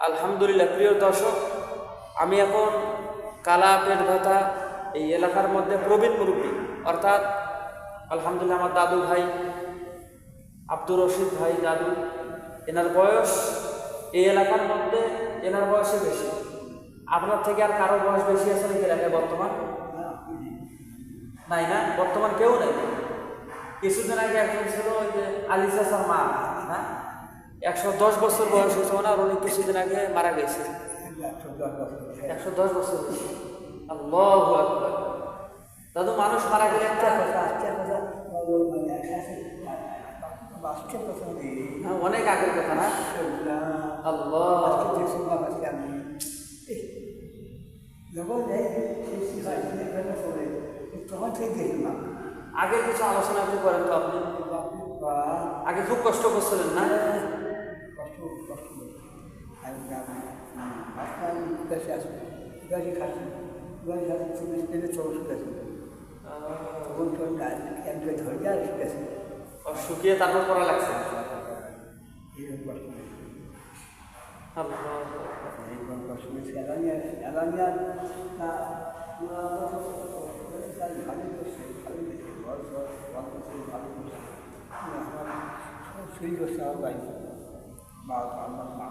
আলহামদুলিল্লাহ। প্রিয় দর্শক, আমি এখন কালা পেট ব্যথা এই এলাকার মধ্যে প্রবীণ মুরব্বী, অর্থাৎ আলহামদুলিল্লাহ আমার দাদু ভাই আব্দুর রশিদ ভাই দাদু, এনার বয়স এই এলাকার মধ্যে এনার বয়সে বেশি। আপনার থেকে আর কারো বয়স বেশি আছে নাকি এলাকায় বর্তমান? নাই না, বর্তমান কেউ নেই। কিছুদিন আগে একজন ছিল ওই যে আলী চাচার মা, হ্যাঁ, 110 বছর বয়স হয়েছে ওনার, উনি কিছুদিন আগে মারা গেছে। 110 বছর। আল্লাহু আকবার। দাদু, মানুষ মারা গেলে একটা অনেক আগের কথা না? আল্লাহ, আগে কিছু আলোচনা একটু করেন তো আপনি। আগে খুব কষ্ট করছিলেন না? শুকিয়ে তারপর করা লাগছে। শরীর করছে আমার বাড়ি বা আমার মা